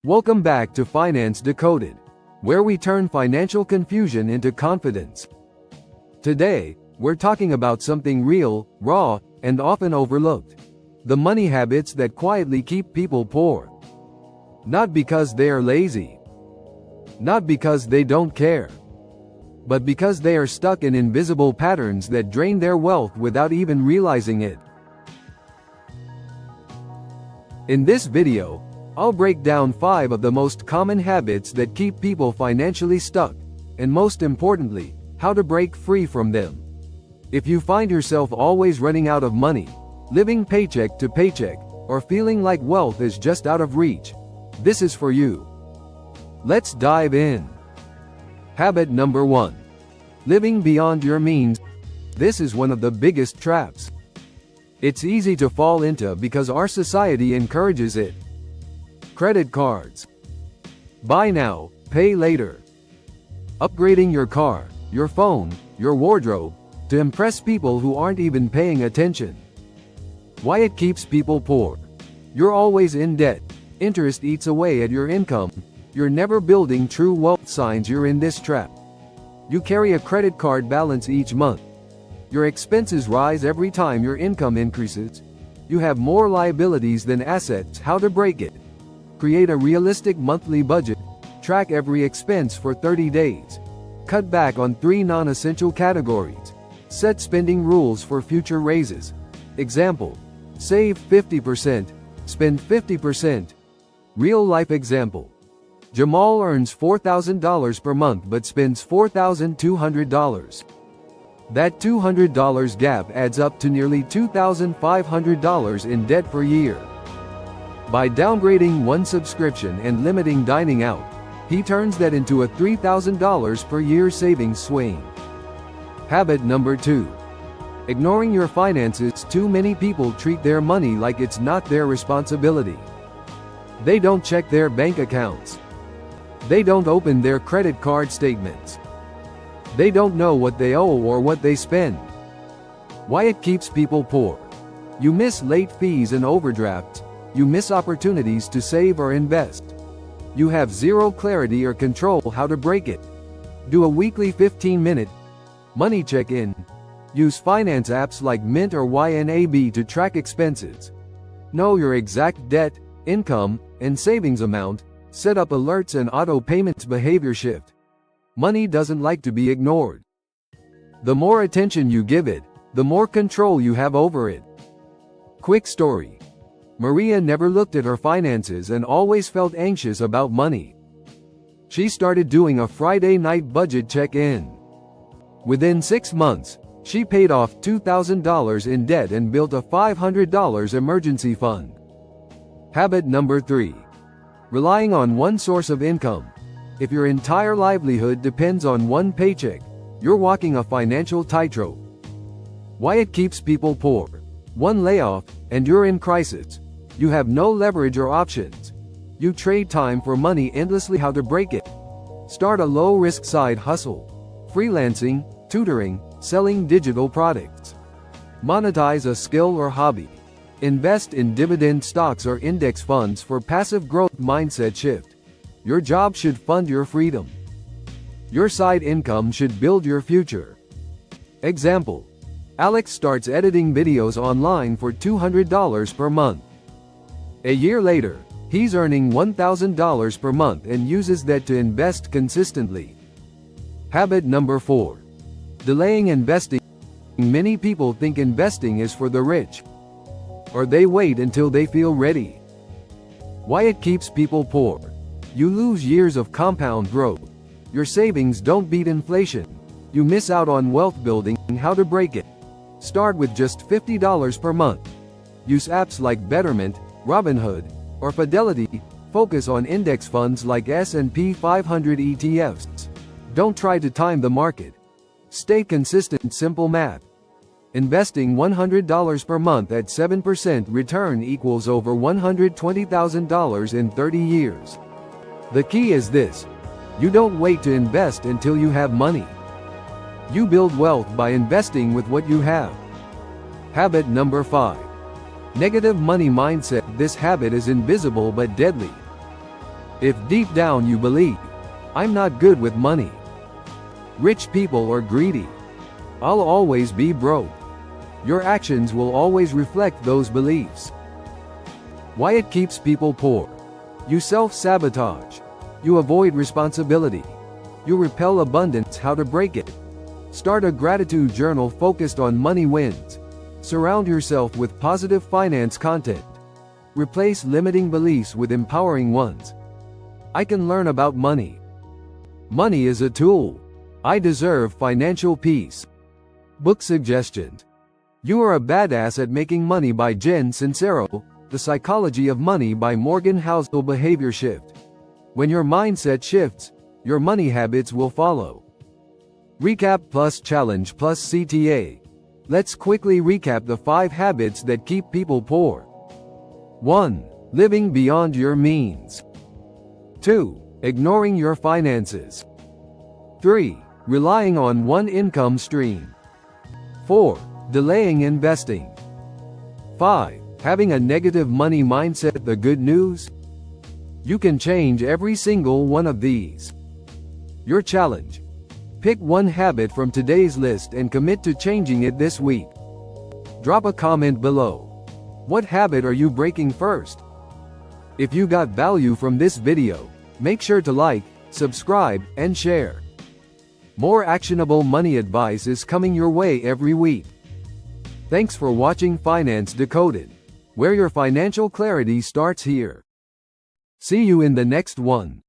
Welcome back to Finance Decoded, where we turn financial confusion into confidence. Today, we're talking about something real, raw, and often overlooked. The money habits that quietly keep people poor. Not because they are lazy. Not because they don't care. But because they are stuck in invisible patterns that drain their wealth without even realizing it. In this video, I'll break down 5 of the most common habits that keep people financially stuck, and most importantly, how to break free from them. If you find yourself always running out of money, living paycheck to paycheck, or feeling like wealth is just out of reach, this is for you. Let's dive in. Habit number 1. Living beyond your means. This is one of the biggest traps. It's easy to fall into because our society encourages it. Credit cards. Buy now, pay later. Upgrading your car, your phone, your wardrobe, to impress people who aren't even paying attention. Why it keeps people poor. You're always in debt. Interest eats away at your income. You're never building true wealth. Signs you're in this trap. You carry a credit card balance each month. Your expenses rise every time your income increases. You have more liabilities than assets. How to break it. Create a realistic monthly budget. Track every expense for 30 days. Cut back on 3 non-essential categories. Set spending rules for future raises. Example: save 50%, spend 50%. Real-life example: Jamal earns $4,000 per month but spends $4,200. That $200 gap adds up to nearly $2,500 in debt per year. By downgrading one subscription and limiting dining out, he turns that into a $3,000 per year savings swing. Habit number 2. Ignoring your finances. Too many people treat their money like it's not their responsibility. They don't check their bank accounts. They don't open their credit card statements. They don't know what they owe or what they spend. Why it keeps people poor. You miss late fees and overdrafts. You miss opportunities to save or invest. You have zero clarity or control. How to break it. Do a weekly 15-minute money check-in. Use finance apps like Mint or YNAB to track expenses. Know your exact debt, income, and savings amount. Set up alerts and auto payments. Behavior shift. Money doesn't like to be ignored. The more attention you give it, the more control you have over it. Quick story. Maria never looked at her finances and always felt anxious about money. She started doing a Friday night budget check-in. Within 6 months, she paid off $2,000 in debt and built a $500 emergency fund. Habit number 3. Relying on one source of income. If your entire livelihood depends on one paycheck, you're walking a financial tightrope. Why it keeps people poor. One layoff, and you're in crisis. You have no leverage or options. You trade time for money endlessly. How to break it. Start a low-risk side hustle. Freelancing, tutoring, selling digital products. Monetize a skill or hobby. Invest in dividend stocks or index funds for passive growth. Mindset shift. Your job should fund your freedom. Your side income should build your future. Example: Alex starts editing videos online for $200 per month. A year later, he's earning $1,000 per month and uses that to invest consistently. Habit number 4. Delaying investing. Many people think investing is for the rich, or they wait until they feel ready. Why it keeps people poor. You lose years of compound growth. Your savings don't beat inflation. You miss out on wealth building. How to break it. Start with just $50 per month. Use apps like Betterment, Robinhood, or Fidelity. Focus on index funds like S&P 500 ETFs. Don't try to time the market. Stay consistent. Simple math. Investing $100 per month at 7% return equals over $120,000 in 30 years. The key is this: you don't wait to invest until you have money. You build wealth by investing with what you have. Habit number 5. Negative money mindset. This habit is invisible but deadly. If deep down you believe, I'm not good with money, rich people are greedy, I'll always be broke, your actions will always reflect those beliefs. Why it keeps people poor. You self-sabotage. You avoid responsibility. You repel abundance. How to break it. Start a gratitude journal focused on money wins. Surround yourself with positive finance content. Replace limiting beliefs with empowering ones. I can learn about money. Money is a tool. I deserve financial peace. Book suggestions. You Are a Badass at Making Money by Jen Sincero. The Psychology of Money by Morgan Housel. Behavior Shift. When your mindset shifts, your money habits will follow. Recap plus Challenge plus CTA. Let's quickly recap the 5 habits that keep people poor. 1. Living beyond your means. 2. Ignoring your finances. 3. Relying on one income stream. 4. Delaying investing. 5. Having a negative money mindset. The good news? You can change every single one of these. Your challenge. Pick one habit from today's list and commit to changing it this week. Drop a comment below. What habit are you breaking first? If you got value from this video, make sure to like, subscribe, and share. More actionable money advice is coming your way every week. Thanks for watching Finance Decoded, where your financial clarity starts here. See you in the next one.